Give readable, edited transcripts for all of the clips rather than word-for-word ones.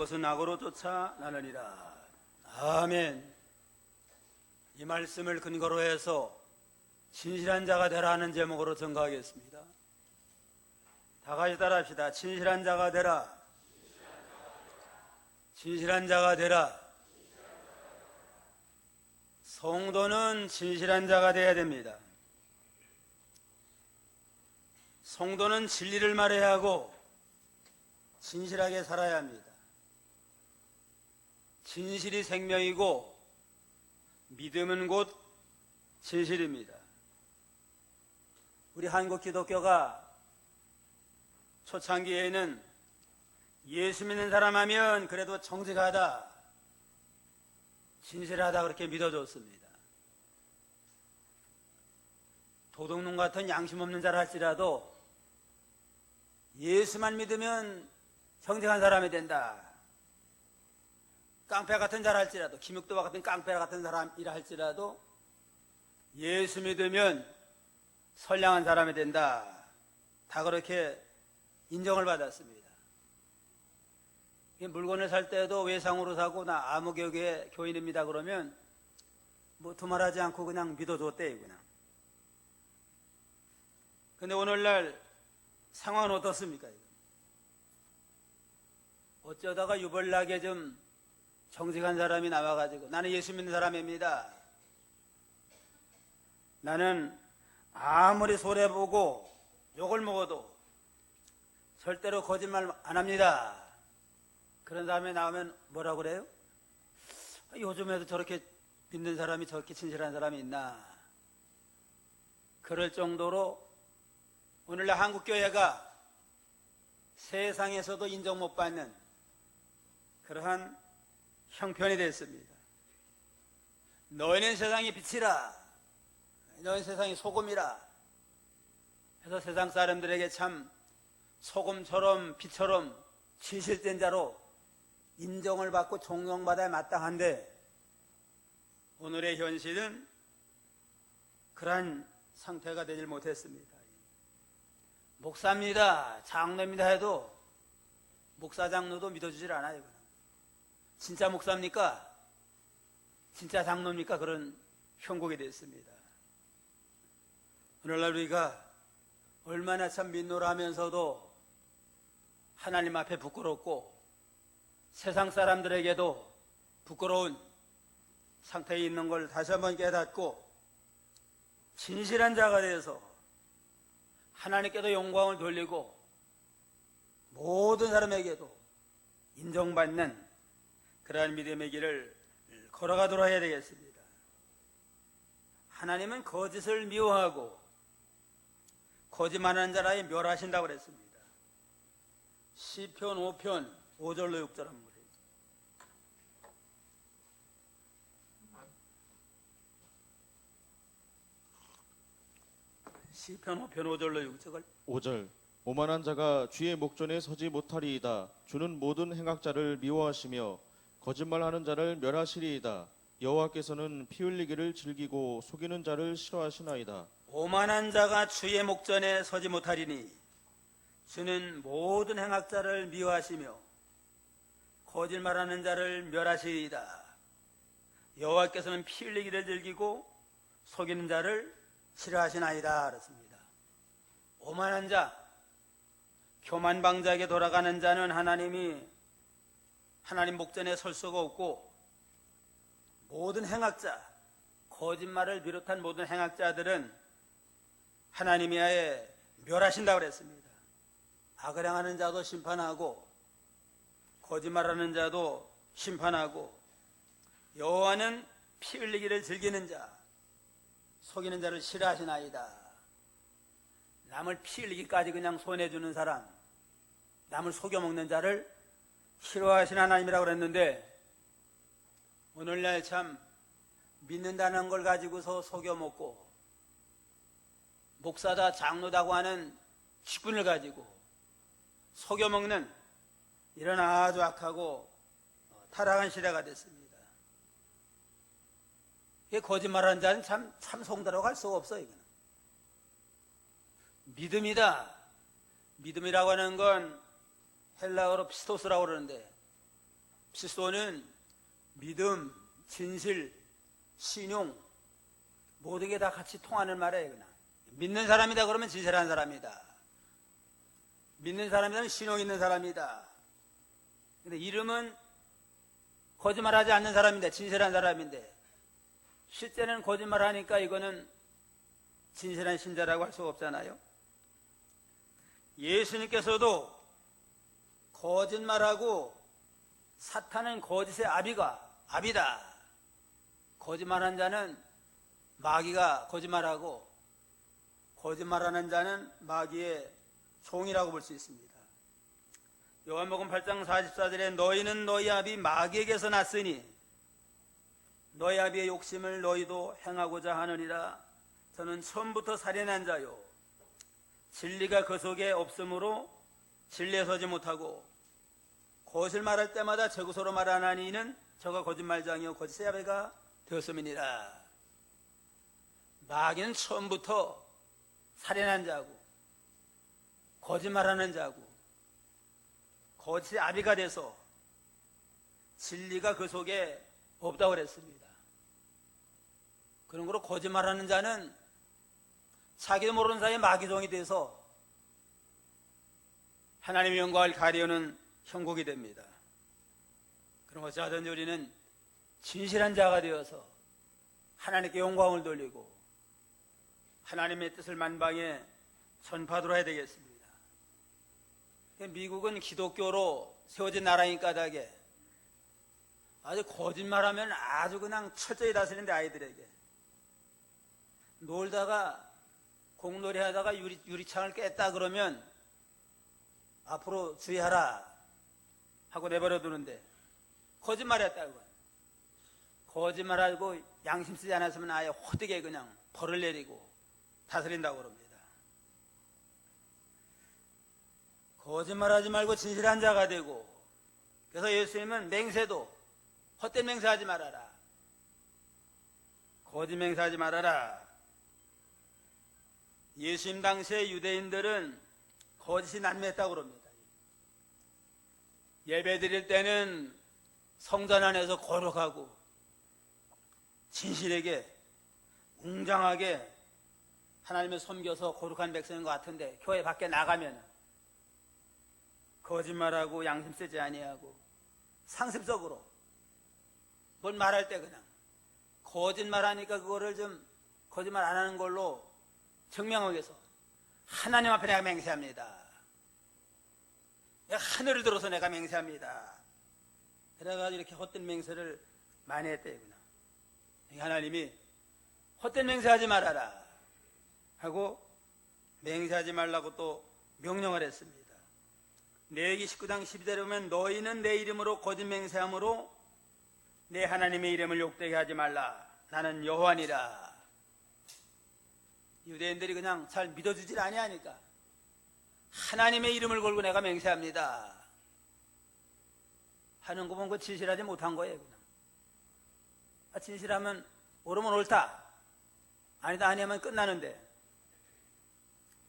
것은 악으로 쫓아 나느니라. 아멘. 이 말씀을 근거로 해서 진실한 자가 되라 하는 제목으로 전가하겠습니다. 다 같이 따라합시다. 진실한 자가 되라. 진실한 자가 되라. 성도는 진실한 자가 되어야 됩니다. 성도는 진리를 말해야 하고 진실하게 살아야 합니다. 진실이 생명이고 믿음은 곧 진실입니다. 우리 한국 기독교가 초창기에는 예수 믿는 사람 하면 그래도 정직하다, 진실하다 그렇게 믿어줬습니다. 도둑놈 같은 양심 없는 자라 할지라도 예수만 믿으면 정직한 사람이 된다. 깡패 같은 자라 할지라도, 김육도와 같은 깡패 같은 사람이라 할지라도 예수 믿으면 선량한 사람이 된다. 다 그렇게 인정을 받았습니다. 물건을 살 때도 외상으로 사고 나 아무개교회 교인입니다 그러면 뭐 두말하지 않고 그냥 믿어줬대요. 그냥. 근데 오늘날 상황은 어떻습니까? 어쩌다가 유별나게 좀 정직한 사람이 나와가지고 나는 예수 믿는 사람입니다. 나는 아무리 손해보고 욕을 먹어도 절대로 거짓말 안 합니다. 그런 사람이 나오면 뭐라고 그래요? 요즘에도 저렇게 믿는 사람이 저렇게 진실한 사람이 있나? 그럴 정도로 오늘날 한국교회가 세상에서도 인정 못 받는 그러한 형편이 됐습니다. 너희는 세상의 빛이라, 너희는 세상의 소금이라 해서 세상 사람들에게 참 소금처럼 빛처럼 진실된 자로 인정을 받고 존경받아야 마땅한데 오늘의 현실은 그러한 상태가 되질 못했습니다. 목사입니다, 장로입니다 해도 목사 장로도 믿어주질 않아요. 진짜 목사입니까? 진짜 장로입니까? 그런 형국이 됐습니다. 오늘날 우리가 얼마나 참 믿노라 하면서도 하나님 앞에 부끄럽고 세상 사람들에게도 부끄러운 상태에 있는 걸 다시 한번 깨닫고 진실한 자가 되어서 하나님께도 영광을 돌리고 모든 사람에게도 인정받는 그러한 믿음의 길을 걸어가도록 해야 되겠습니다. 하나님은 거짓을 미워하고 거짓말하는 자라에 멸하신다고 그랬습니다. 시편 5편 5절로 6절 한번 보세요. 시편 5편 5절로 6절. 5절 오만한 자가 주의 목전에 서지 못하리이다. 주는 모든 행악자를 미워하시며 거짓말하는 자를 멸하시리이다. 여호와께서는 피 흘리기를 즐기고 속이는 자를 싫어하시나이다. 오만한 자가 주의 목전에 서지 못하리니 주는 모든 행악자를 미워하시며 거짓말하는 자를 멸하시리이다. 여호와께서는 피 흘리기를 즐기고 속이는 자를 싫어하시나이다. 그렇습니다. 오만한 자, 교만방자에게 돌아가는 자는 하나님 목전에 설 수가 없고 모든 행악자, 거짓말을 비롯한 모든 행악자들은 하나님이 아예 멸하신다고 그랬습니다. 악을 행하는 자도 심판하고 거짓말하는 자도 심판하고 여호와는 피 흘리기를 즐기는 자, 속이는 자를 싫어하시나이다. 남을 피 흘리기까지 그냥 손해주는 사람, 남을 속여먹는 자를 싫어하시는 하나님이라고 그랬는데 오늘날 참 믿는다는 걸 가지고서 속여먹고 목사다 장로다고 하는 직분을 가지고 속여먹는 이런 아주 악하고 타락한 시대가 됐습니다. 거짓말하는 자는 참 성도라고 할 수가 없어요. 이거는. 믿음이다. 믿음이라고 하는 건 헬라어로 피스토스라고 그러는데 실소는 믿음, 진실, 신용 모든 게 다 같이 통하는 말이에요. 그냥 믿는 사람이다 그러면 진실한 사람이다. 믿는 사람이라면 신용 있는 사람이다. 근데 이름은 거짓말하지 않는 사람인데 진실한 사람인데 실제는 거짓말하니까 이거는 진실한 신자라고 할 수가 없잖아요. 예수님께서도 거짓말하고 사탄은 거짓의 아비다. 거짓말한 자는 마귀가 거짓말하고 거짓말하는 자는 마귀의 종이라고 볼 수 있습니다. 요한복음 8장 44절에 너희는 너희 아비 마귀에게서 났으니 너희 아비의 욕심을 너희도 행하고자 하느니라. 저는 처음부터 살인한 자요 진리가 그 속에 없으므로 진리에 서지 못하고 거짓 말할 때마다 제구서로 말하나니 이는 저가 거짓말장이요 거짓의 아비가 되었음이니라. 마귀는 처음부터 살인한 자고 거짓말하는 자고 거짓의 아비가 돼서 진리가 그 속에 없다고 그랬습니다. 그런 거로 거짓말하는 자는 자기도 모르는 사이에 마귀종이 돼서 하나님의 영광을 가리우는 형국이 됩니다. 그럼 어찌하든지 우리는 진실한 자가 되어서 하나님께 영광을 돌리고 하나님의 뜻을 만방에 전파하도록 해야 되겠습니다. 미국은 기독교로 세워진 나라인 까닭에 아주 거짓말하면 아주 그냥 철저히 다스리는데 아이들에게 놀다가 공놀이 하다가 유리창을 깼다 그러면 앞으로 주의하라 하고 내버려 두는데 거짓말했다 그건. 거짓말하고 양심 쓰지 않았으면 아예 호되게 그냥 벌을 내리고 다스린다고 그럽니다. 거짓말하지 말고 진실한 자가 되고 그래서 예수님은 맹세도 헛된 맹세하지 말아라. 거짓 맹세하지 말아라. 예수님 당시에 유대인들은 거짓이 난무했다고 그럽니다. 예배 드릴 때는 성전 안에서 거룩하고 진실하게 웅장하게 하나님을 섬겨서 거룩한 백성인 것 같은데 교회 밖에 나가면 거짓말하고 양심 쓰지 아니하고 상습적으로 뭘 말할 때 그냥 거짓말하니까 그거를 좀 거짓말 안 하는 걸로 증명하기 위해서 하나님 앞에 내가 맹세합니다. 내가 하늘을 들어서 내가 맹세합니다. 그래가지고 이렇게 헛된 맹세를 많이 했대요. 하나님이 헛된 맹세하지 말아라 하고 맹세하지 말라고 또 명령을 했습니다. 레위기 19장 12절에 보면 너희는 내 이름으로 거짓 맹세함으로 내 하나님의 이름을 욕되게 하지 말라. 나는 여호와니라. 유대인들이 그냥 잘 믿어주질 아니하니까 하나님의 이름을 걸고 내가 맹세합니다 하는 거 보면 그 진실하지 못한 거예요. 그냥. 진실하면 옳으면 옳다 아니다 아니하면 끝나는데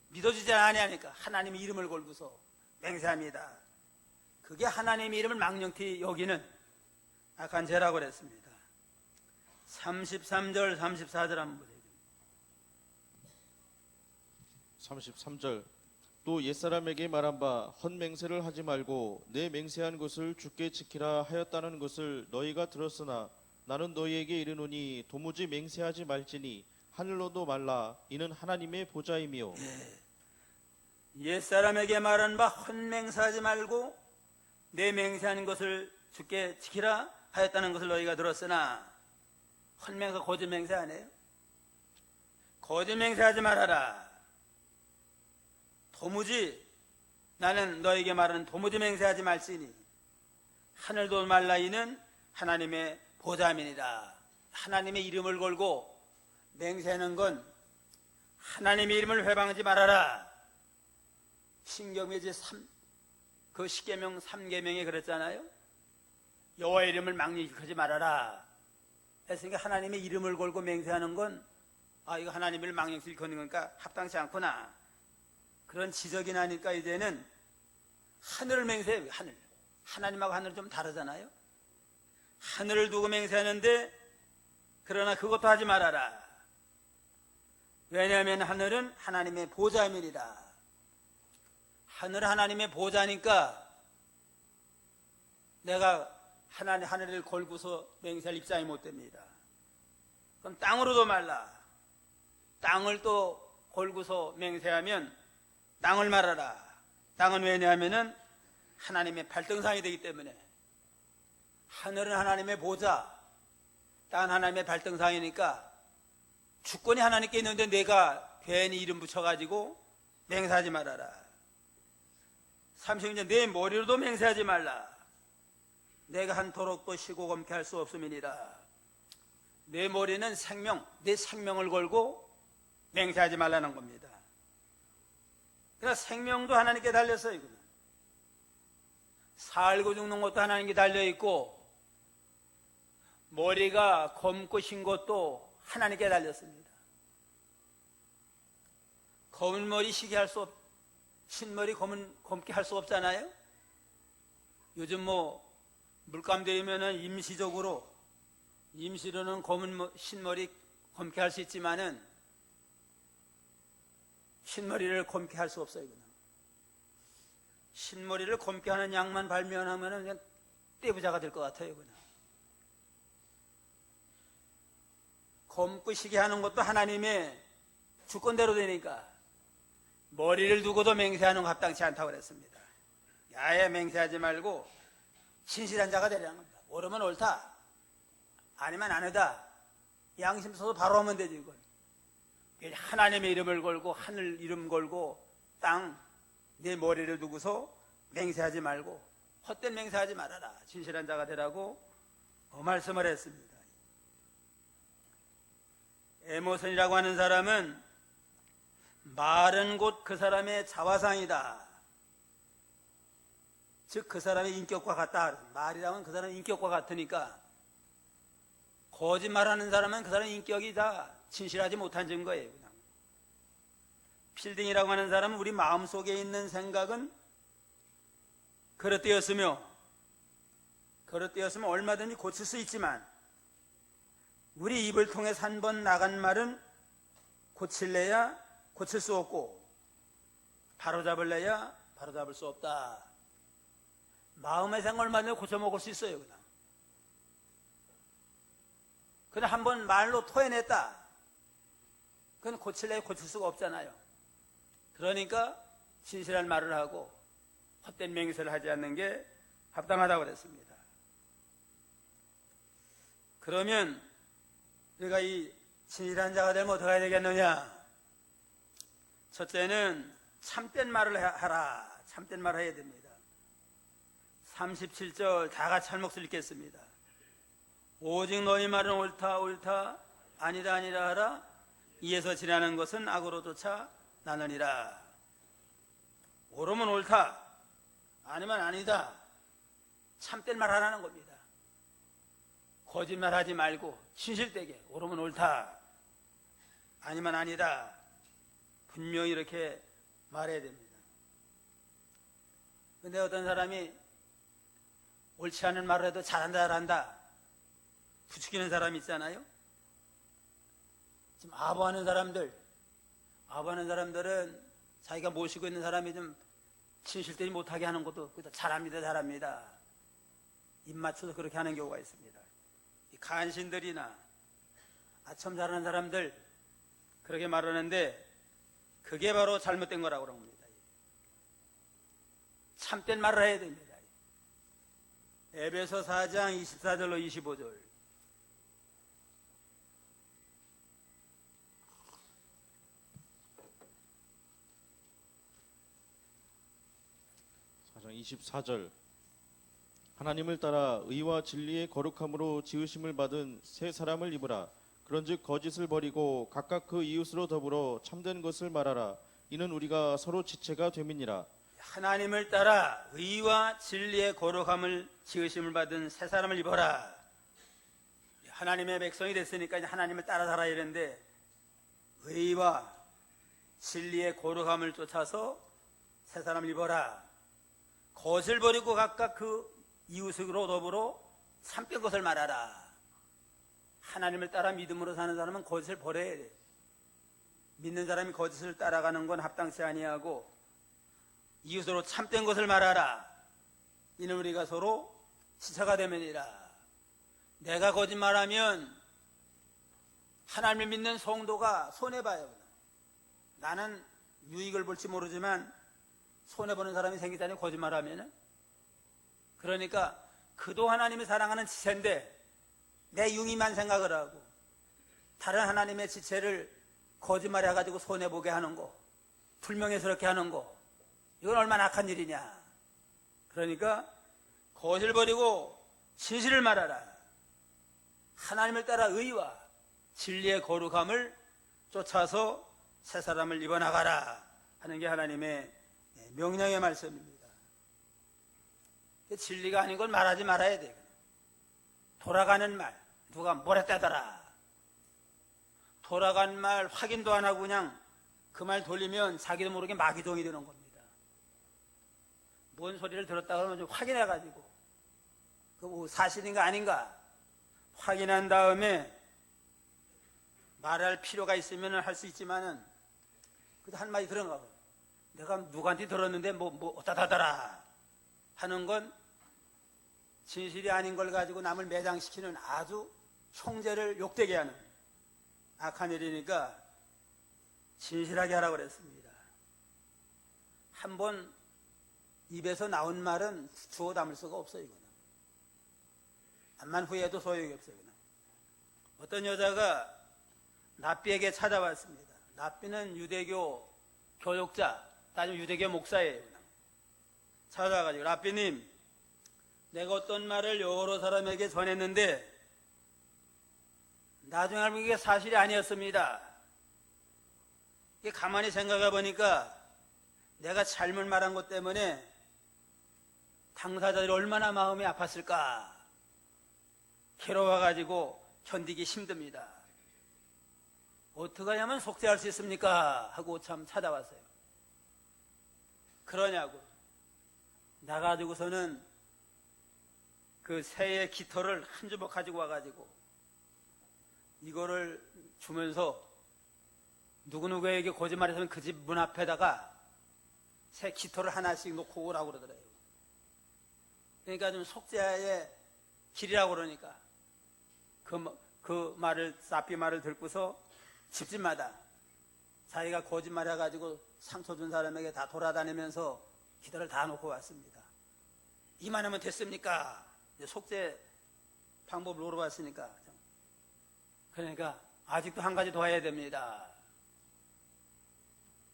믿어주지 아니하니까 하나님의 이름을 걸고서 맹세합니다. 그게 하나님의 이름을 망령티 여기는 악한 죄라고 그랬습니다. 33절 34절 한번 보세요. 33절 또 옛사람에게 말한 바 헛맹세를 하지 말고 내 맹세한 것을 주께 지키라 하였다는 것을 너희가 들었으나 나는 너희에게 이르노니 도무지 맹세하지 말지니 하늘로도 말라. 이는 하나님의 보좌임이요. 옛사람에게 말한 바 헛맹세하지 말고 내 맹세한 것을 주께 지키라 하였다는 것을 너희가 들었으나 헛맹세 거짓 맹세 안 해요? 거짓 맹세하지 말아라. 도무지 나는 너에게 말하는 도무지 맹세하지 말지니 하늘도 말라. 이는 하나님의 보좌임이니라. 하나님의 이름을 걸고 맹세하는 건 하나님의 이름을 회방하지 말아라. 신경의 그 십계명 3계명에 그랬잖아요. 여호와의 이름을 망령하지 말아라 했으니까 하나님의 이름을 걸고 맹세하는 건 이거 하나님을 망령시킬 거니까 합당치 않구나 그런 지적이 나니까 이제는 하늘을 맹세해요. 하나님하고 하늘은 좀 다르잖아요. 하늘을 두고 맹세하는데 그러나 그것도 하지 말아라. 왜냐하면 하늘은 하나님의 보좌임이니라. 하늘은 하나님의 보좌니까 내가 하늘을 걸고서 맹세할 입장이 못 됩니다. 그럼 땅으로도 말라. 땅을 또 걸고서 맹세하면 땅을 말아라. 땅은 왜냐하면 하나님의 발등상이 되기 때문에. 하늘은 하나님의 보좌, 땅은 하나님의 발등상이니까 주권이 하나님께 있는데 내가 괜히 이름 붙여가지고 맹세하지 말아라. 30년 내 머리로도 맹세하지 말라. 내가 한토록도 쉬고 검게 할 수 없음이니라. 내 머리는 생명, 내 생명을 걸고 맹세하지 말라는 겁니다. 그러나 생명도 하나님께 달렸어요. 이거는. 살고 죽는 것도 하나님께 달려있고 머리가 검고 신 것도 하나님께 달렸습니다. 검은 머리 시게 할 수 없, 흰머리 검게 할 수 없잖아요. 요즘 물감 들이면은 임시로는 흰머리 검게 할 수 있지만은 흰머리를 검게 할 수 없어요. 그냥. 흰머리를 검게 하는 양만 발명하면은 그냥 떼부자가 될 것 같아요. 그냥. 검고 시게 하는 것도 하나님의 주권대로 되니까 머리를 두고도 맹세하는 거 합당치 않다고 그랬습니다. 야야 맹세하지 말고 신실한 자가 되라는 겁니다. 옳으면 옳다, 아니면 아니다. 양심 써서 바로 하면 되지. 이걸 하나님의 이름을 걸고 하늘 이름 걸고 땅 내 머리를 두고서 맹세하지 말고 헛된 맹세하지 말아라. 진실한 자가 되라고 말씀을 했습니다. 에모선이라고 하는 사람은 말은 곧 그 사람의 자화상이다. 즉 그 사람의 인격과 같다. 말이라면 그 사람의 인격과 같으니까 거짓말하는 사람은 그 사람의 인격이 다 진실하지 못한 증거예요. 그냥. 필딩이라고 하는 사람은 우리 마음속에 있는 생각은 그릇되었으면 얼마든지 고칠 수 있지만 우리 입을 통해서 한 번 나간 말은 고칠래야 고칠 수 없고 바로잡을래야 바로잡을 수 없다. 마음의 생각만으로 고쳐먹을 수 있어요. 그냥 한 번 말로 토해냈다. 그건 고칠래야 고칠 수가 없잖아요. 그러니까 진실한 말을 하고 헛된 맹세를 하지 않는 게 합당하다고 그랬습니다. 그러면 우리가 이 진실한 자가 되면 어떻게 해야 되겠느냐? 첫째는 참된 말을 하라. 참된 말을 해야 됩니다. 37절 다 같이 한 목소리 읽겠습니다. 오직 너희 말은 옳다 옳다 아니다 아니라 하라. 이에서 지나는 것은 악으로조차 나느니라. 옳으면 옳다, 아니면 아니다. 참된 말 하라는 겁니다. 거짓말하지 말고 진실되게 옳으면 옳다, 아니면 아니다. 분명히 이렇게 말해야 됩니다. 근데 어떤 사람이 옳지 않은 말을 해도 잘한다 부추기는 사람이 있잖아요. 지금 아부하는 사람들은 자기가 모시고 있는 사람이 좀 진실되지 못하게 하는 것도 잘합니다. 입 맞춰서 그렇게 하는 경우가 있습니다. 이 간신들이나 아첨 잘하는 사람들 그렇게 말하는데 그게 바로 잘못된 거라고 그런 겁니다. 참된 말을 해야 됩니다. 에베소 4장 24절로 25절. 24절 하나님을 따라 의와 진리의 거룩함으로 지으심을 받은 새 사람을 입으라. 그런즉 거짓을 버리고 각각 그 이웃으로 더불어 참된 것을 말하라. 이는 우리가 서로 지체가 됨이니라. 하나님을 따라 의와 진리의 거룩함을 지으심을 받은 새 사람을 입어라. 하나님의 백성이 됐으니까 이제 하나님을 따라 살아야 되는데 의와 진리의 거룩함을 쫓아서 새 사람을 입어라. 거짓을 버리고 각각 그 이웃으로 더불어 산 뺀 것을 말하라. 하나님을 따라 믿음으로 사는 사람은 거짓을 버려야 돼. 믿는 사람이 거짓을 따라가는 건 합당치 아니하고 이웃으로 참된 것을 말하라. 이는 우리가 서로 지체가 되면이라. 내가 거짓말하면 하나님을 믿는 성도가 손해봐요. 나는 유익을 볼지 모르지만 손해보는 사람이 생기다니 거짓말하면. 그러니까 그도 하나님이 사랑하는 지체인데 내 융이만 생각을 하고 다른 하나님의 지체를 거짓말해 가지고 손해보게 하는 거, 불명예스럽게 하는 거, 이건 얼마나 악한 일이냐. 그러니까 거짓을 버리고 진실을 말하라. 하나님을 따라 의와 진리의 거룩함을 쫓아서 새 사람을 입어나가라 하는 게 하나님의 명령의 말씀입니다. 진리가 아닌 건 말하지 말아야 돼요. 돌아가는 말, 누가 뭐랬다더라. 돌아간 말 확인도 안 하고 그냥 그 말 돌리면 자기도 모르게 마귀종이 되는 겁니다. 뭔 소리를 들었다 그러면 좀 확인해가지고 그 뭐 사실인가 아닌가 확인한 다음에 말할 필요가 있으면 할 수 있지만은 그래도 한마디 들은가 봐. 내가 누구한테 들었는데 뭐 어떠다더라 하는 건 진실이 아닌 걸 가지고 남을 매장시키는 아주 형제를 욕되게 하는 악한 일이니까 진실하게 하라고 그랬습니다. 한번 입에서 나온 말은 주워 담을 수가 없어요. 이거는. 암만 후회해도 소용이 없어요. 이거는. 어떤 여자가 납비에게 찾아왔습니다. 납비는 유대교 교육자, 따지면 유대교 목사예요. 찾아와가지고 랍비님, 내가 어떤 말을 여러 사람에게 전했는데 나중에 알고 이게 사실이 아니었습니다. 이게 가만히 생각해 보니까 내가 잘못 말한 것 때문에 당사자들이 얼마나 마음이 아팠을까. 괴로워가지고 견디기 힘듭니다. 어떻게 하면 속죄할 수 있습니까? 하고 참 찾아왔어요. 그러냐고. 나가지고서는 그 새의 깃털을 한 주먹 가지고 와가지고 이거를 주면서 누구누구에게 거짓말했으면 그 집 문 앞에다가 새 깃털을 하나씩 놓고 오라고 그러더래요. 그러니까 좀 속죄의 길이라고 그러니까 그 말을, 납비 말을 듣고서 집집마다 자기가 거짓말 해가지고 상처 준 사람에게 다 돌아다니면서 깃털을 다 놓고 왔습니다. 이만하면 됐습니까? 속죄 방법을 물어봤으니까. 그러니까 아직도 한 가지 더 해야 됩니다.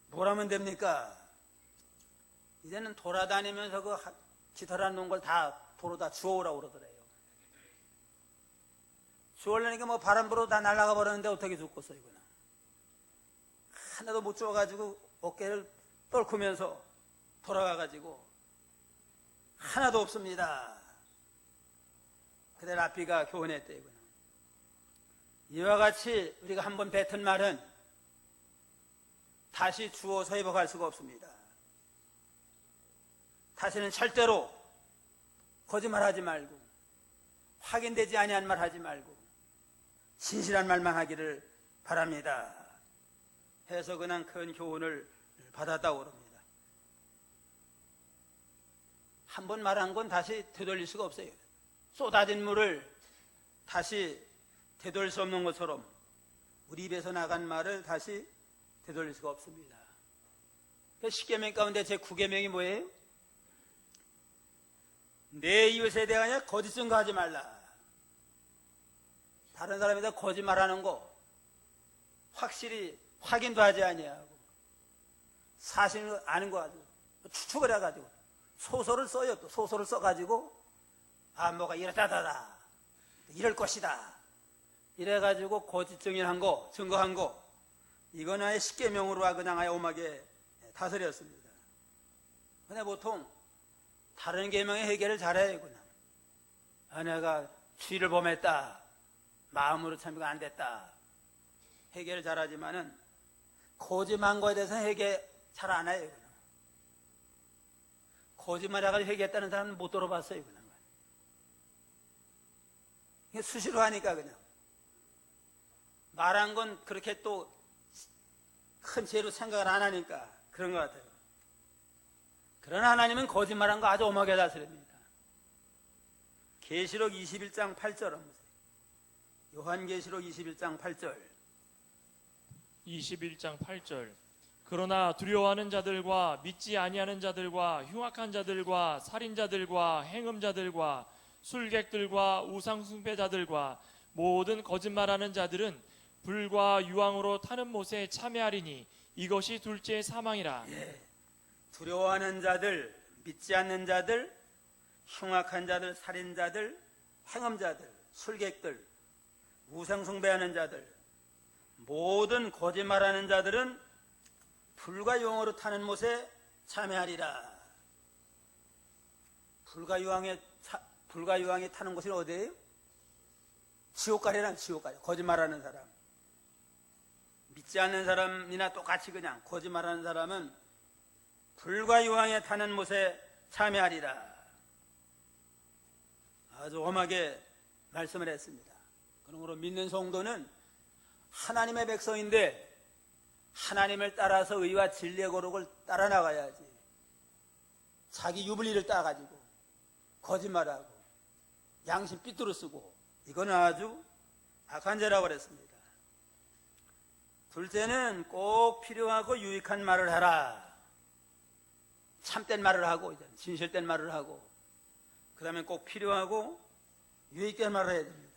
뭘 하면 됩니까? 이제는 돌아다니면서 그 깃털 놓은 걸 다 도로 다 주워오라고 그러더래요. 주워오려니까 뭐 바람 불어 다 날아가 버렸는데 어떻게 죽겠어, 이거는. 하나도 못 주워가지고 어깨를 떨구면서 돌아가가지고 하나도 없습니다. 그때 랍비가 교훈했대, 이거는. 이와 같이 우리가 한번 뱉은 말은 다시 주워서 회복할 수가 없습니다. 다시는 절대로 거짓말하지 말고 확인되지 아니한 말 하지 말고 진실한 말만 하기를 바랍니다. 해서 그냥 큰 교훈을 받았다고 그럽니다. 한 번 말한 건 다시 되돌릴 수가 없어요. 쏟아진 물을 다시 되돌릴 수 없는 것처럼 우리 입에서 나간 말을 다시 되돌릴 수가 없습니다. 그 10계명 가운데 제 9계명이 뭐예요? 내 이웃에 대하여 거짓 증거하지 말라. 다른 사람에 대해 거짓말하는 거 확실히 확인도 하지 아니하고 사실을 아는 거 가지고 추측을 해가지고 소설을 써요. 또 소설을 써가지고 뭐가 이렇다더라 이럴 것이다 이래가지고 거짓 증인한 거 증거한 거 이건 아예 10계명으로 그냥 아예 오하게 다스렸습니다. 근데 보통 다른 계명의 해결을 잘해요. 그냥 내가 주의를 범했다 마음으로 참여가 안 됐다 해결을 잘하지만은 거짓말한 거에 대해서는 해결 잘 안 해요. 그냥. 거짓말 해가지고 회개했다는 사람은 못 들어봤어요. 그냥. 이게 수시로 하니까 그냥 말한 건 그렇게 또 큰 죄로 생각을 안 하니까 그런 것 같아요. 그러나 하나님은 거짓말한 거 아주 엄하게 다스립니다. 계시록 21장 8절 한번 보세요. 요한계시록 21장 8절. 21장 8절. 그러나 두려워하는 자들과 믿지 아니하는 자들과 흉악한 자들과 살인자들과 행음자들과 술객들과 우상숭배자들과 모든 거짓말하는 자들은 불과 유황으로 타는 못에 참여하리니 이것이 둘째 사망이라. 두려워하는 자들, 믿지 않는 자들, 흉악한 자들, 살인자들, 행음자들, 술객들, 우상숭배하는 자들, 모든 거짓말하는 자들은 불과 유황으로 타는 못에 참여하리라. 불과 유황에 타는 곳이 어디예요? 지옥가래란 지옥가래. 거짓말하는 사람. 믿지 않는 사람이나 똑같이 그냥 거짓말하는 사람은 불과 유황에 타는 못에 참여하리라. 아주 엄하게 말씀을 했습니다. 그러므로 믿는 성도는 하나님의 백성인데 하나님을 따라서 의와 진리의 거룩을 따라 나가야지. 자기 유불리를 따가지고 거짓말하고 양심 삐뚤어 쓰고 이거는 아주 악한 죄라고 그랬습니다. 둘째는 꼭 필요하고 유익한 말을 하라. 참된 말을 하고 진실된 말을 하고 그 다음에 꼭 필요하고 유익된 말을 해야 됩니다.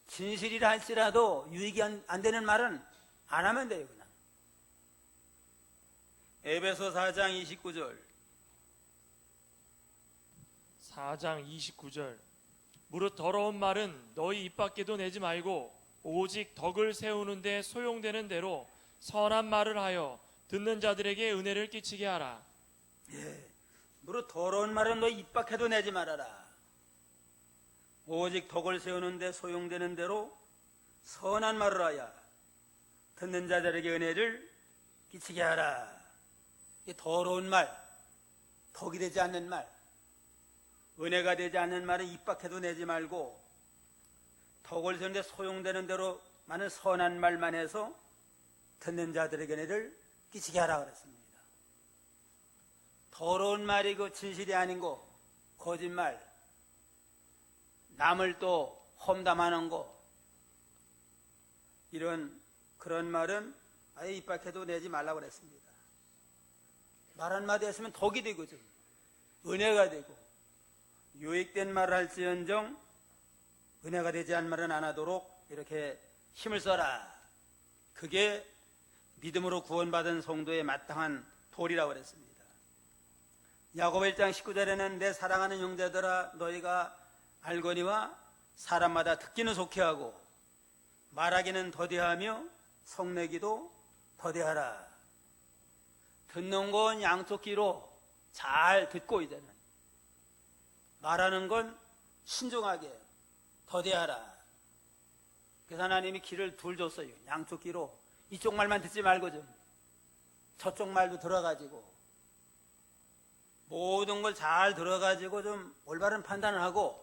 진실이라 할지라도 유익이 안 되는 말은 안 하면 돼요. 그냥. 에베소 4장 29절. 4장 29절. 무릇 더러운 말은 너희 입 밖에도 내지 말고 오직 덕을 세우는 데 소용되는 대로 선한 말을 하여 듣는 자들에게 은혜를 끼치게 하라. 무릇 더러운 말은 너희 입 밖에도 내지 말아라. 오직 덕을 세우는 데 소용되는 대로 선한 말을 하여 듣는 자들에게 은혜를 끼치게 하라. 이 더러운 말, 덕이 되지 않는 말, 은혜가 되지 않는 말은 입 밖에도 내지 말고 덕을 세우는데 소용되는 대로 많은 선한 말만 해서 듣는 자들에게 은혜를 끼치게 하라 그랬습니다. 더러운 말이 그 진실이 아닌 거, 거짓말, 남을 또 험담하는 거, 그런 말은 아예 입 밖에도 내지 말라고 그랬습니다. 말 한마디 했으면 덕이 되고 좀 은혜가 되고 유익된 말을 할지언정 은혜가 되지 않은 말은 안 하도록 이렇게 힘을 써라. 그게 믿음으로 구원받은 성도의 마땅한 도리라고 그랬습니다. 야고보 1장 19절에는 내 사랑하는 형제들아 너희가 알거니와 사람마다 듣기는 속히 하고 말하기는 더디하며 성내기도 더디하라. 듣는 건 양쪽 귀로 잘 듣고 이제는 말하는 건 신중하게 더디하라. 그래서 하나님이 귀를 둘 줬어요. 양쪽 귀로 이쪽 말만 듣지 말고 좀 저쪽 말도 들어가지고 모든 걸 잘 들어가지고 좀 올바른 판단을 하고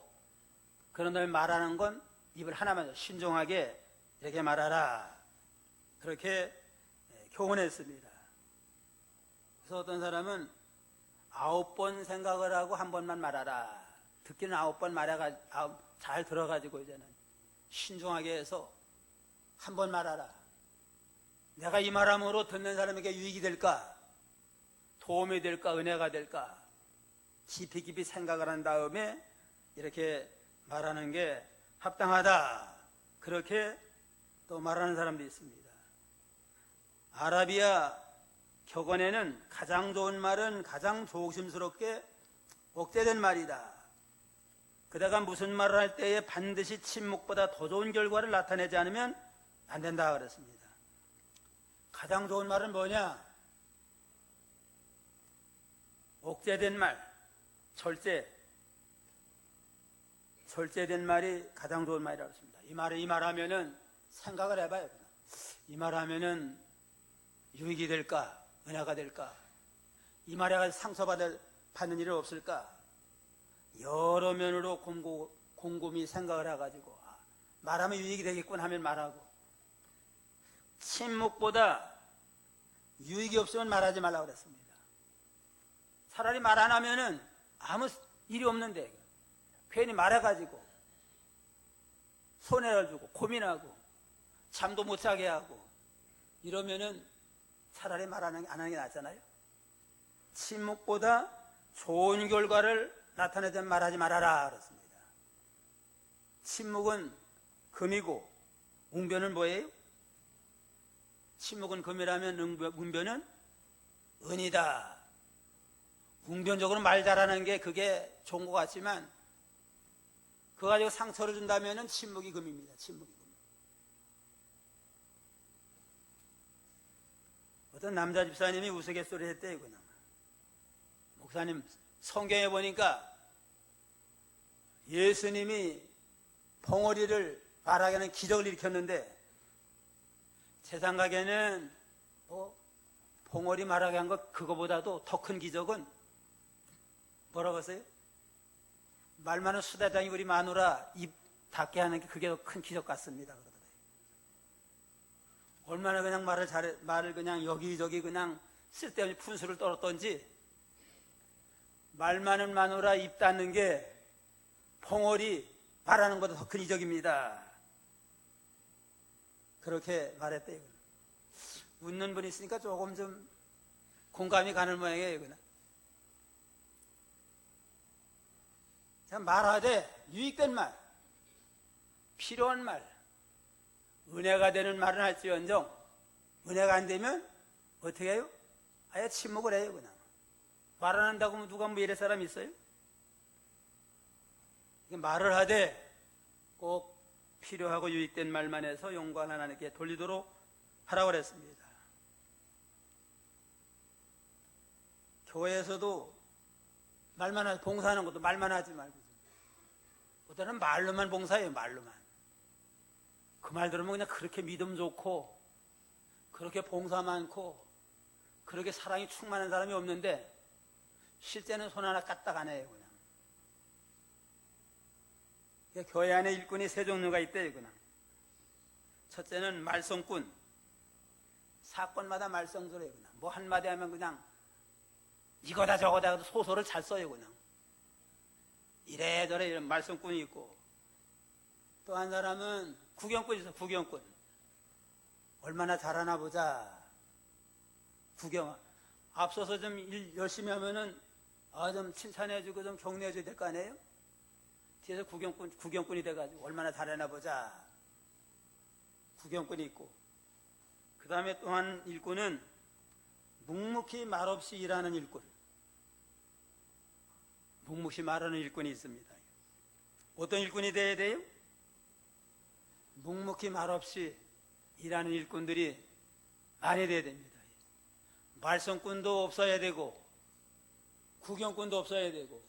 그런 다음에 말하는 건 입을 하나만 신중하게 이렇게 말하라. 그렇게 교훈했습니다. 그래서 어떤 사람은 9번 생각을 하고 한 번만 말하라. 듣기는 9번 말해가 잘 들어가지고 이제는 신중하게 해서 한 번 말하라. 내가 이 말함으로 듣는 사람에게 유익이 될까? 도움이 될까? 은혜가 될까? 깊이 생각을 한 다음에 이렇게 말하는 게 합당하다. 그렇게 또 말하는 사람도 있습니다. 아라비아 격언에는 가장 좋은 말은 가장 조심스럽게 억제된 말이다. 그다가 무슨 말을 할 때에 반드시 침묵보다 더 좋은 결과를 나타내지 않으면 안 된다 그랬습니다. 가장 좋은 말은 뭐냐? 억제된 말, 절제된 말이 가장 좋은 말이라고 했습니다. 이 말하면은 생각을 해봐요. 이 말하면은 유익이 될까? 은혜가 될까? 이 말에 상처받는 일이 없을까? 여러 면으로 곰곰이 생각을 해가지고 말하면 유익이 되겠군 하면 말하고, 침묵보다 유익이 없으면 말하지 말라고 그랬습니다. 차라리 말 안 하면은 아무 일이 없는데 괜히 말해가지고 손해를 주고 고민하고 잠도 못 자게 하고 이러면은 차라리 말 안 하는 게 낫잖아요. 침묵보다 좋은 결과를 나타내든 말하지 말아라 그렇습니다. 침묵은 금이고 웅변은 뭐예요? 침묵은 금이라면 웅변은 은이다. 웅변적으로 말 잘하는 게 그게 좋은 것 같지만 그거 가지고 상처를 준다면 침묵이 금입니다. 침묵이 금. 어떤 남자 집사님이 우스갯소리 했대요. 그냥. 목사님, 성경에 보니까 예수님이 벙어리를 말하게 하는 기적을 일으켰는데 제 생각에는 벙어리 말하게 한 것 그거보다도 더 큰 기적은 뭐라고 하세요? 말 많은 수다장이 우리 마누라 입 닫게 하는 게 그게 더 큰 기적 같습니다. 그러더래요. 얼마나 그냥 말을 그냥 여기저기 그냥 쓸데없이 푼수를 떨었던지 말 많은 마누라 입 닫는 게 벙어리 말하는 것보다 더 큰 이적입니다. 그렇게 말했대요. 웃는 분이 있으니까 조금 좀 공감이 가는 모양이에요. 그냥. 말하되 유익된 말, 필요한 말, 은혜가 되는 말은 할지언정 은혜가 안 되면 어떻게 해요? 아예 침묵을 해요. 그냥. 말 안 한다고 하면 누가 뭐 이럴 사람 있어요? 말을 하되 꼭 필요하고 유익된 말만 해서 영광 하나님께 돌리도록 하라고 그랬습니다. 교회에서도 말만 하지, 봉사하는 것도 말만 하지 말고 어떤 말로만 봉사해요. 말로만. 그 말 들으면 그냥 그렇게 믿음 좋고 그렇게 봉사 많고 그렇게 사랑이 충만한 사람이 없는데 실제는 손 하나 까딱 안 해요. 그냥. 교회 안에 일꾼이 세 종류가 있대요. 그냥. 첫째는 말썽꾼. 사건마다 말썽들어요. 그냥. 뭐 한마디 하면 그냥 이거다 저거다 소설을 잘 써요. 그냥. 이래저래 이런 말썽꾼이 있고 또 한 사람은 구경꾼이 있어. 구경꾼. 얼마나 잘하나 보자. 구경. 앞서서 좀 일 열심히 하면은 좀 칭찬해주고 좀 격려해줘야 될 거 아니에요? 뒤에서 구경꾼이 돼가지고 얼마나 잘하나 보자. 구경꾼이 있고. 그 다음에 또한 일꾼은 묵묵히 말없이 일하는 일꾼. 묵묵히 말하는 일꾼이 있습니다. 어떤 일꾼이 돼야 돼요? 묵묵히 말없이 일하는 일꾼들이 많이 돼야 됩니다. 말썽꾼도 없어야 되고 구경꾼도 없어야 되고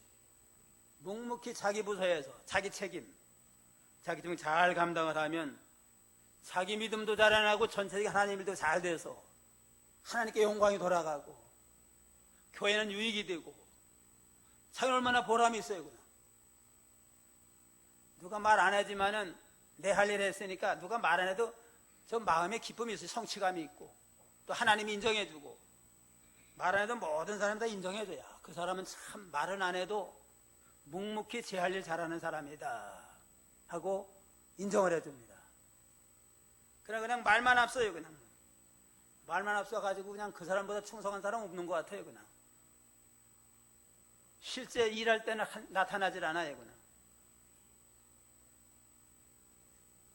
묵묵히 자기 부서에서 자기 책임 잘 감당을 하면 자기 믿음도 자라나고 전체적인 하나님 일도 잘 돼서 하나님께 영광이 돌아가고 교회는 유익이 되고 자기는 얼마나 보람이 있어요. 그냥. 누가 말 안 하지만은 내 할 일 했으니까 누가 말 안 해도 저 마음에 기쁨이 있어요. 성취감이 있고 또 하나님이 인정해주고 말 안 해도 모든 사람 다 인정해줘야 그 사람은 참 말은 안 해도 묵묵히 제 할 일 잘하는 사람이다 하고 인정을 해줍니다. 그냥 말만 앞서요. 그냥 말만 앞서가지고 그냥 그 사람보다 충성한 사람 없는 것 같아요. 그냥 실제 일할 때는 나타나질 않아요. 그냥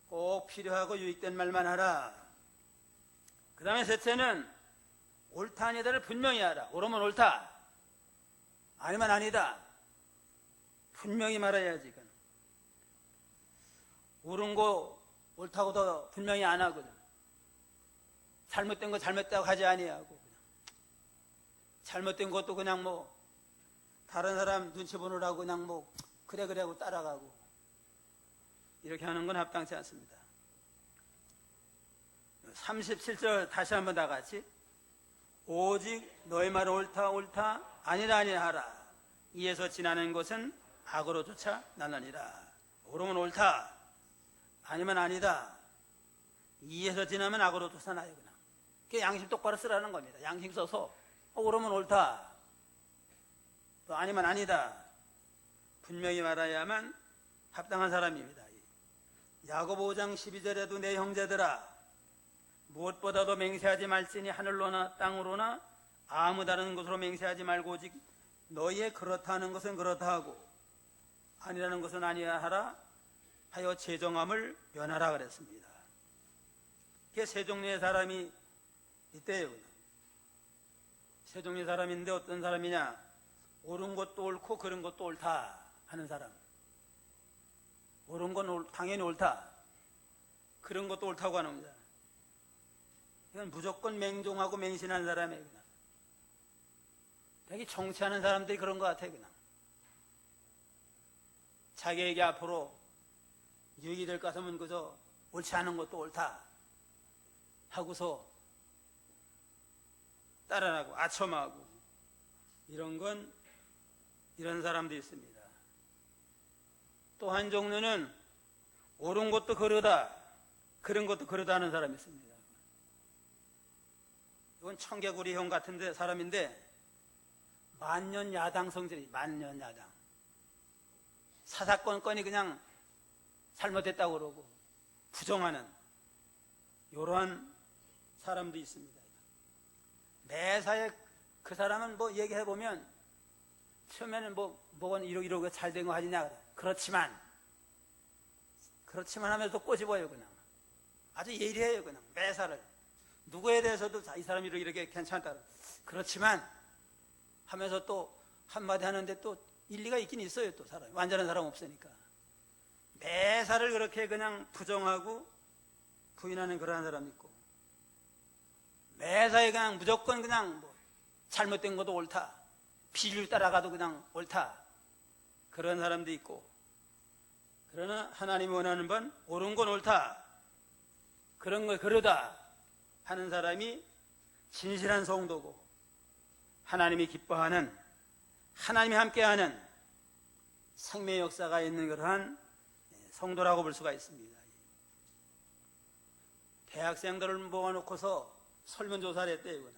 꼭 필요하고 유익된 말만 하라. 그 다음에 셋째는 옳다 아니다를 분명히 하라. 옳으면 옳다, 아니면 아니다. 분명히 말해야지. 옳은 거 옳다고도 분명히 안 하거든. 잘못된 거 잘못되다고 하지 아니하고 그냥. 잘못된 것도 그냥 뭐 다른 사람 눈치 보느라고 그냥 뭐 그래 하고 따라가고 이렇게 하는 건 합당치 않습니다. 37절 다시 한번 다 같이 오직 너희 말 옳다 아니라 하라. 이에서 지나는 것은 악으로 쫓아 나느니라. 옳으면 옳다, 아니면 아니다, 이에서 지나면 악으로 쫓아나요. 그냥 그게 양심 똑바로 쓰라는 겁니다. 양심 써서 옳으면 옳다, 또 아니면 아니다, 분명히 말해야만 합당한 사람입니다. 야고보 5장 12절에도 내 형제들아 무엇보다도 맹세하지 말지니 하늘로나 땅으로나 아무 다른 것으로 맹세하지 말고 오직 너희의 그렇다 하는 것은 그렇다 하고 아니라는 것은 아니야 하라 하여 제정함을 면하라 그랬습니다. 그게 세 종류의 사람이 있대요. 세 종류의 사람인데 어떤 사람이냐? 옳은 것도 옳고 그른 것도 옳다 하는 사람. 옳은 건 당연히 옳다, 그런 것도 옳다고 하는 겁니다. 이건 무조건 맹종하고 맹신한 사람이에요. 그냥 되게 정치하는 사람들이 그런 것 같아요. 그냥 자기에게 앞으로 유익이 될 것 같으면 그저 옳지 않은 것도 옳다 하고서 따라하고 아첨하고 이런 사람도 있습니다. 또 한 종류는 옳은 것도 그르다, 그런 것도 그르다 하는 사람이 있습니다. 이건 청개구리형 같은 사람인데 만년 야당 성질이, 만년 야당, 사사건건이 그냥 잘못됐다고 그러고 부정하는 이러한 사람도 있습니다. 매사에 그 사람은 뭐 얘기해보면 처음에는 뭐가 이러고 잘 된 거 하지냐, 그렇지만 하면서 꼬집어요. 그냥 아주 예리해요. 그냥 매사를 누구에 대해서도 이 사람이 이렇게 괜찮다, 그렇지만 하면서 또 한마디 하는데 또 일리가 있긴 있어요. 또 사람이 완전한 사람 없으니까 매사를 그렇게 그냥 부정하고 부인하는 그러한 사람이 있고, 매사에 그냥 무조건 그냥 잘못된 것도 옳다, 비리를 따라가도 그냥 옳다, 그런 사람도 있고, 그러나 하나님이 원하는 건 옳은 건 옳다, 그런 걸 그러다 하는 사람이 진실한 성도고 하나님이 기뻐하는, 하나님이 함께하는 생명의 역사가 있는 그러한 성도라고 볼 수가 있습니다. 대학생들을 모아놓고서 설문조사를 했대요.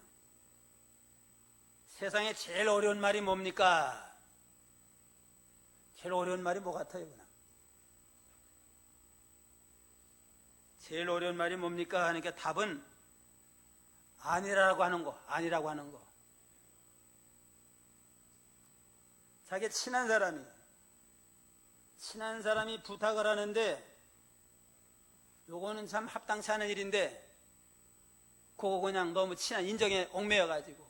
세상에 제일 어려운 말이 뭡니까? 제일 어려운 말이 뭐 같아요? 제일 어려운 말이 뭡니까? 하니까 답은 아니라고 하는 거, 아니라고 하는 거. 자기 친한 사람이 부탁을 하는데 요거는 참 합당치 않은 일인데 그거 그냥 너무 친한 인정에 얽매여가지고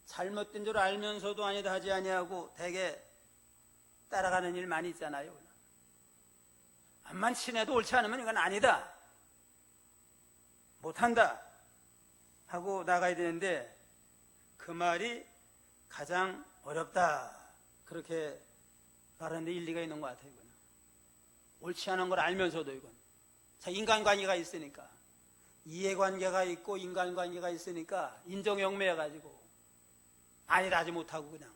잘못된 줄 알면서도 아니다 하지 아니하고 되게 따라가는 일 많이 있잖아요. 암만 친해도 옳지 않으면 이건 아니다, 못한다 하고 나가야 되는데 그 말이 가장 어렵다, 그렇게 말하는데 일리가 있는 것 같아요. 이건 옳지 않은 걸 알면서도 이건 인간관계가 있으니까, 이해관계가 있고 인간관계가 있으니까 인정에 얽매여가지고 아니다 하지 못하고 그냥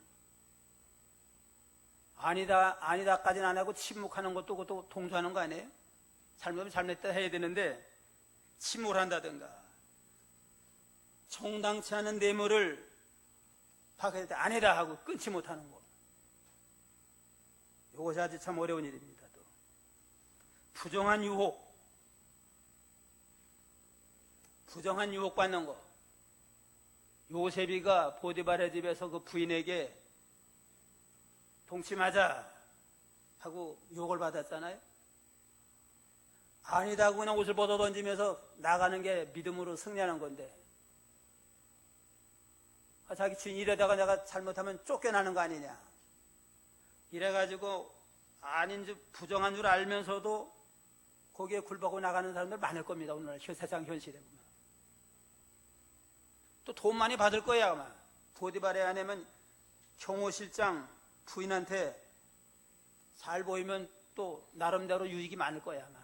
아니다까지는 안 하고 침묵하는 것도 그것도 동조하는 거 아니에요? 잘못하면 잘못했다 해야 되는데 침묵을 한다든가 정당치 않은 뇌물을 받을 때 아니다 하고 끊지 못하는 거, 이것이 아주 참 어려운 일입니다. 또 부정한 유혹 받는 거. 요셉이가 보디발의 집에서 그 부인에게 동침하자 하고 유혹을 받았잖아요. 아니다고 그냥 옷을 벗어 던지면서 나가는 게 믿음으로 승리하는 건데, 자기 주인 이러다가 내가 잘못하면 쫓겨나는 거 아니냐, 이래가지고 아닌 줄, 부정한 줄 알면서도 거기에 굴복하고 나가는 사람들 많을 겁니다. 오늘 세상 현실에 보면. 또 돈 많이 받을 거야 아마. 보디발의 아내면 경호실장 부인한테 잘 보이면 또 나름대로 유익이 많을 거야 아마.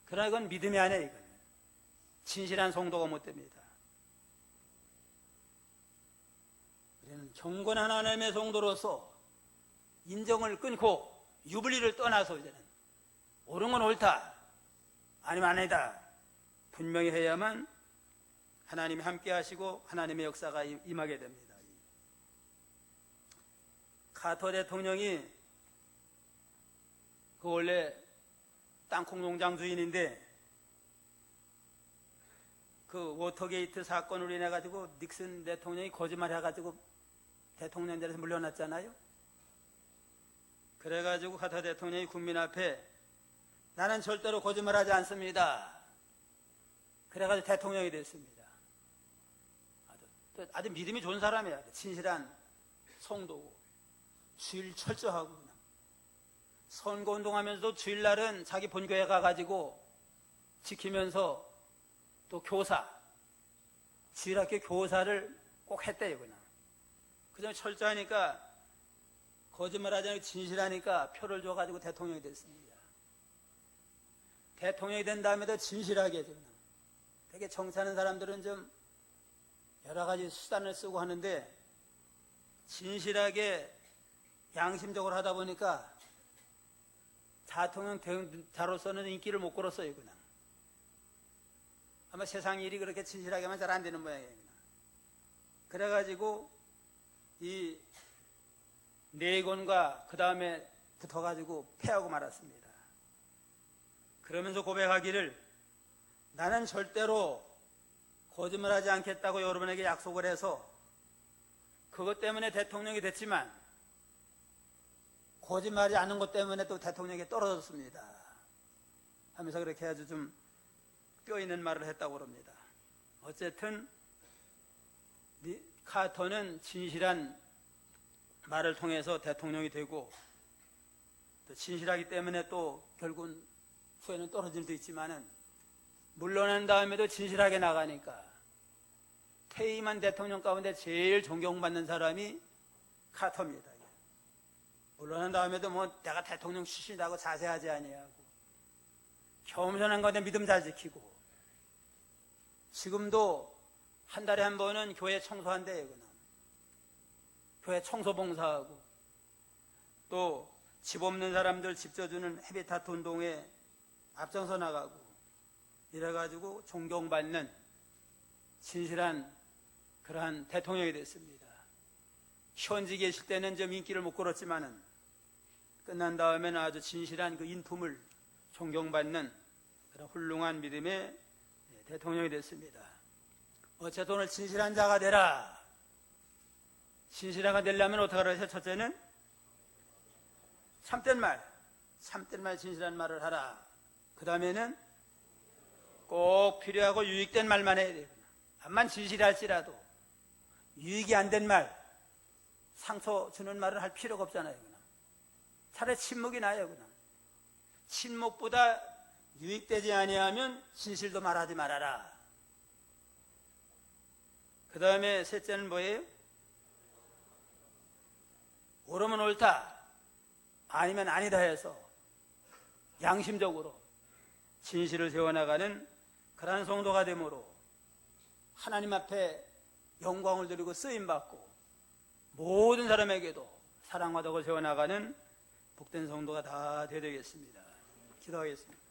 그러나 이건 믿음이 아니에요. 이건 진실한 성도가 못 됩니다. 우리는 경건한 하나님의 성도로서 인정을 끊고 유불리를 떠나서 이제는 옳은 건 옳다, 아니면 아니다 분명히 해야만 하나님이 함께 하시고 하나님의 역사가 임하게 됩니다. 카터 대통령이 그 원래 땅콩 농장 주인인데 그 워터게이트 사건으로 인해 가지고 닉슨 대통령이 거짓말해 가지고 대통령자리에서 물러났잖아요. 그래 가지고 카터 대통령이 국민 앞에 나는 절대로 거짓말하지 않습니다. 그래 가지고 대통령이 됐습니다. 아주 믿음이 좋은 사람이야. 진실한 성도고 주일 철저하고 그냥. 선거운동하면서도 주일날은 자기 본교회 가가지고 지키면서 또 교사, 주일학교 교사를 꼭 했대요. 그냥 철저하니까 거짓말하지 않고 진실하니까 표를 줘가지고 대통령이 됐습니다. 대통령이 된 다음에도 진실하게 해서 되게 정치하는 사람들은 좀 여러 가지 수단을 쓰고 하는데 진실하게 양심적으로 하다 보니까 대통령자로서는 인기를 못 끌었어요. 그냥 아마 세상 일이 그렇게 진실하게만 잘 안 되는 모양이에요. 그래가지고 이 네건과 그 다음에 붙어가지고 패하고 말았습니다. 그러면서 고백하기를 나는 절대로 거짓말하지 않겠다고 여러분에게 약속을 해서 그것 때문에 대통령이 됐지만 거짓말하지 않는 것 때문에 또 대통령에게 떨어졌습니다 하면서 그렇게 아주 좀 뼈 있는 말을 했다고 합니다. 어쨌든 카터는 진실한 말을 통해서 대통령이 되고 또 진실하기 때문에 또 결국은 후에는 떨어질 수도 있지만은 물러난 다음에도 진실하게 나가니까 퇴임한 대통령 가운데 제일 존경받는 사람이 카터입니다. 물러난 다음에도 뭐 내가 대통령 출신이라고 자세하지 아니하고 겸손한 건데 믿음 잘 지키고 지금도 한 달에 한 번은 교회 청소한대요. 교회 청소 봉사하고 또 집 없는 사람들 집 져주는 헤비타트 운동에 앞장서 나가고 이래가지고 존경받는 진실한 그러한 대통령이 됐습니다. 현지 계실 때는 좀 인기를 못 끌었지만은 끝난 다음에는 아주 진실한 그 인품을 존경받는 그런 훌륭한 믿음의 대통령이 됐습니다. 어쨌든 오늘 진실한 자가 되라. 진실한 자가 되려면 어떻게 하라? 첫째는 참된 말 진실한 말을 하라. 그 다음에는 꼭 필요하고 유익된 말만 해야 돼요. 암만 진실할지라도 유익이 안 된 말, 상처 주는 말을 할 필요가 없잖아요. 차라리 침묵이 나요. 그냥 침묵보다 유익되지 아니하면 진실도 말하지 말아라. 그 다음에 셋째는 뭐예요? 옳으면 옳다, 아니면 아니다 해서 양심적으로 진실을 세워나가는 그러한 성도가 되므로 하나님 앞에 영광을 드리고 쓰임받고 모든 사람에게도 사랑과 덕을 세워나가는 복된 성도가 다 되겠습니다. 기도하겠습니다.